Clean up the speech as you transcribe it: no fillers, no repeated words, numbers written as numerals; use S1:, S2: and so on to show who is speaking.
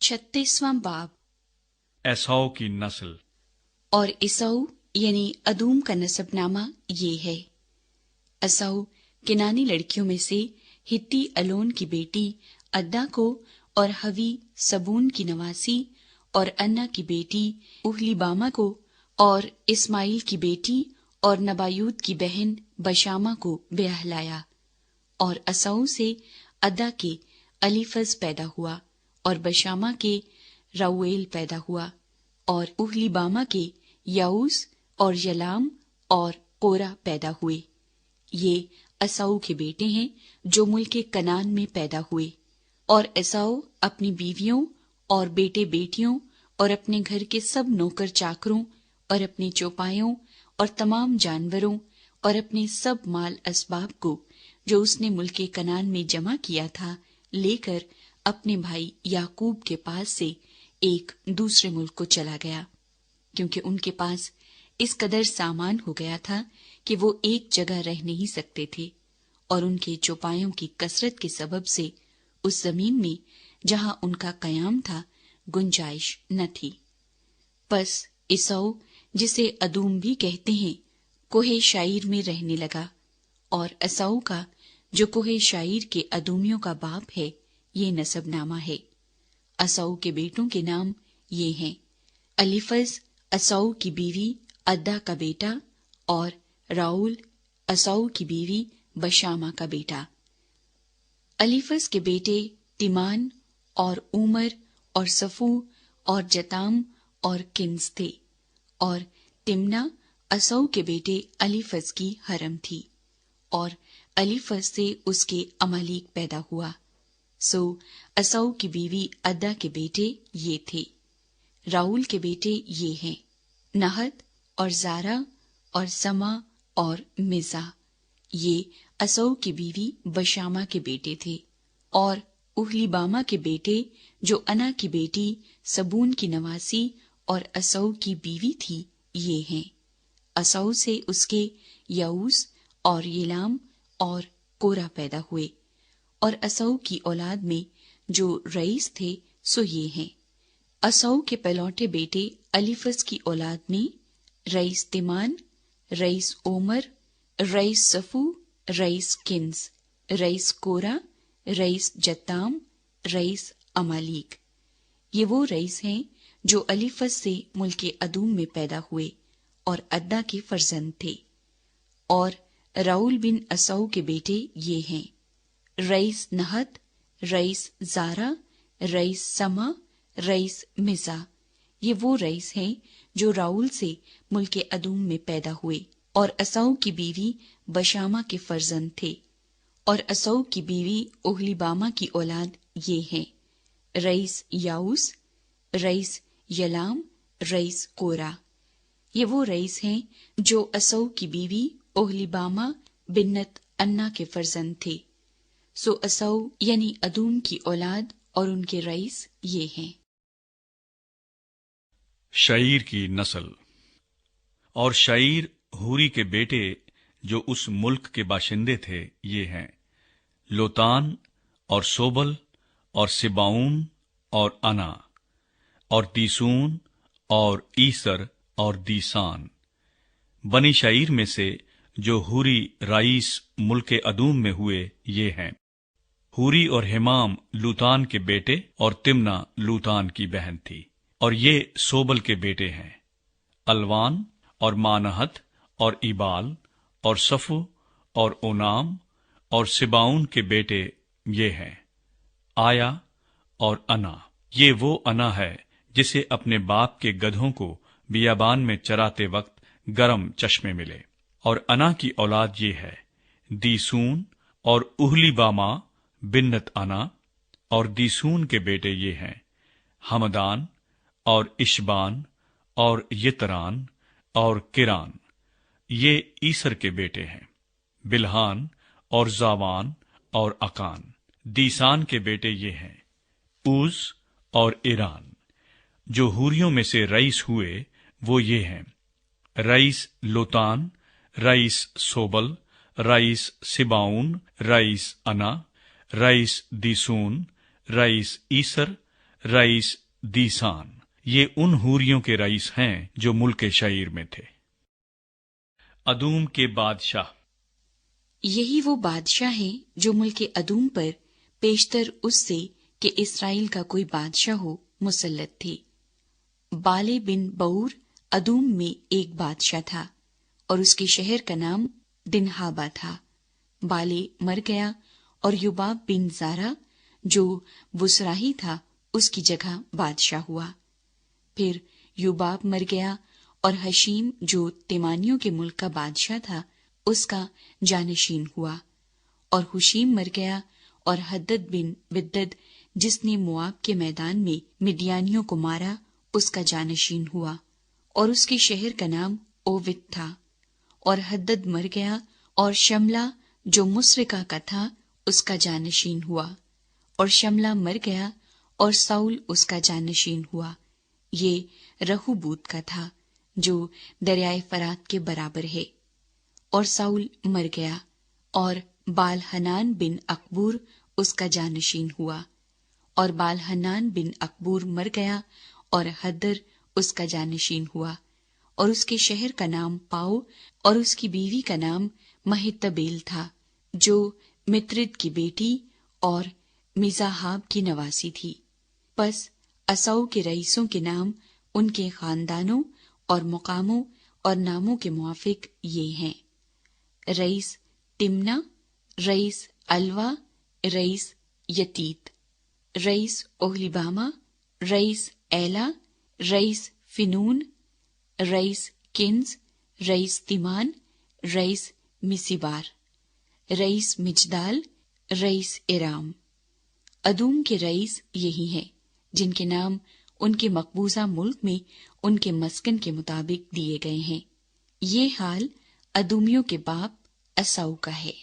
S1: 36वां बाब।
S2: एसाव की नस्ल।
S1: और इसऊ यानी अदूम का नसबनामा ये है। असऊ किनानी लड़कियों में से हित्ती अलोन की बेटी अद्दा को और हवी सबून की नवासी और अन्ना की बेटी उहलीबामा को और इस्माइल की बेटी और नबायूत की बहन बशामा को ब्याह लाया। और असऊ से अद्दा के अलीफज पैदा हुआ और बशामा के राउएल पैदा हुआ और उहलीबामा के याऊस और यलाम और कोरा पैदा हुए। ये एसाऊ के बेटे हैं जो मुल्के कनान में पैदा हुए। और एसाऊ अपनी बीवियों और बेटे बेटियों और अपने घर के सब नौकर चाकरों और अपने चौपायों और तमाम जानवरों और अपने सब माल असबाब को जो उसने मुल्के कनान में जमा किया था लेकर अपने भाई याकूब के पास से एक दूसरे मुल्क को चला गया, क्योंकि उनके पास इस कदर सामान हो गया था कि वो एक जगह रह नहीं सकते थे और उनके चौपायों की कसरत के सबब से उस जमीन में जहां उनका कयाम था गुंजाइश न थी। बस इसऊ, जिसे अदूम भी कहते हैं, कोहे शाइर में रहने लगा। और एसाऊ का जो कोहे शाइर के अदूमियों का बाप है ये नसबनामा है। एसाऊ के बेटों के नाम ये हैं: अलीफज एसाऊ की बीवी अद्दा का बेटा, और राउल एसाऊ की बीवी बशामा का बेटा। अलीफज के बेटे तिमान और उमर और सफू और जताम और किन्स थे। और तिमना एसाऊ के बेटे अलीफज की हरम थी। और अलीफज से उसके अमालीक पैदा हुआ। सो एसाऊ की बीवी अद्दा के बेटे ये थे। राउल के बेटे ये हैं: नहत और जारा और समा और मिजा। ये एसाऊ की बीवी बशामा के बेटे थे। और उहलीबामा के बेटे जो अना की बेटी सबून की नवासी और एसाऊ की बीवी थी ये हैं। एसाऊ से उसके याऊस और यलाम और कोरा पैदा हुए। और एसाऊ की औलाद में जो रईस थे सो ये हैं: एसाऊ के पहलौठे बेटे अलीफज की औलाद में rice तिमान, rice Omar, rice सफू, rice Keynes, rice कोरा, रईस जत्ताम, रईस अमालीक। ये वो रईस हैं जो अलीफज से मुल्के अदूम में पैदा हुए और अद्दा के फर्जंद थे। और राउल बिन एसाऊ के बेटे ये हैं: रईस नहत, रईस जारा, रईस समा, रईस मिजा। ये वो रईस हैं जो राउल से मुल्के अदूम में पैदा हुए और एसाऊ की बीवी बशामा के फर्जंद थे। और एसाऊ की बीवी ओहलीबामा की औलाद ये हैं: रईस याऊस, रईस यलाम, रईस कोरा। ये वो रईस हैं जो एसाऊ की बीवी ओहलीबामा बिन्नत अन्ना के फर्जंद थे। सो एसाऊ यानी अदूम की औलाद और उनके रईस ये हैं।
S2: शाइर की नस्ल। और शाइर हूरी के बेटे जो उस मुल्क के बाशिंदे थे ये हैं: लोतान और सोबल और सिबाऊन और अना और दीसून और ईसर और दीसान। बनी शाइर में से जो हूरी राईस मुल्के अदूम में हुए ये हैं: हूरी और हिमाम लूतान के बेटे और तिमना लूतान की बहन थी। और ये सोबल के बेटे हैं: अलवान और मानहत और इबाल और सफू और ओनाम। और सिबाउन के बेटे ये हैं: आया और अना। ये वो अना है जिसे अपने बाप के गधों को बियाबान में चराते वक्त गरम चश्मे मिले। और अना की औलाद ये है: दीसून और उहलीबामा बिन्नत अना। और दीसून के बेटे ये हैं: हमदान और इशबान और यितरान और किरान। ये ईसर के बेटे हैं: बिल्हान और जावान और अकान। दीसान के बेटे ये हैं: ऊज और ईरान। जो हूरियों में से रईस हुए वो ये हैं: rice Lotan, rice सोबल, rice सिबाउन, rice अना, रईस दीसून, रईस ईसर, रईस दीसान, ये उन हूरियों के रईस हैं जो मुल्क शईर में थे। अदूम के बादशाह,
S1: यही वो बादशाह हैं जो मुल्क अदूम पर पेशतर उससे कि इस्राएल का कोई बादशाह हो मुसल्लत थे। बाले बिन बऊर अदूम में एक बादशाह था और उसके शहर का नाम दिनहाबा था। बाले मर गया और युबाब बिन जारा जो बुसराही था उसकी जगह बादशाह हुआ। फिर युबाब मर गया और हशीम जो तिमानियों के मुल्क का बादशाह था उसका जानशीन हुआ। और हुशीम मर गया और हद्दद बिन बिद्दद जिसने मुआब के मैदान में मिडियानियों को मारा उसका जानशीन हुआ और उसके शहर का नाम ओविद था। और हद्दद मर गया और शमला जो मुस्रिका का था उसका जानशीन हुआ। और शमला मर गया और साउल उसका जानशीन हुआ। ये रहूबूत का था जो दरियाए फरात के बराबर है। और साउल मर गया और बाल हनान बिन अकबूर उसका जानशीन हुआ। और बाल हनान बिन अकबूर मर गया और हद्दर उसका जानशीन हुआ। और उसके शहर का नाम पाओ और उसकी बीवी का नाम महितबेल था जो मित्रिद की बेटी और मिजाहाब की नवासी थी। बस असौ के रईसों के नाम उनके खानदानों और मुकामों और नामों के मुआफिक ये हैं: रईस तिमना, रईस अलवा, रईस यतीत, रईस ओहलिबामा, रईस एला, rice फिनून, rice Keynes, rice तिमान, rice मिसिबार, rice मिजदाल, rice इराम। अदूम के रईस यही हैं जिनके नाम उनके मकबूजा मुल्क में उनके मस्कन के मुताबिक दिए गए हैं। ये हाल अदूमियों के बाप असौ का है।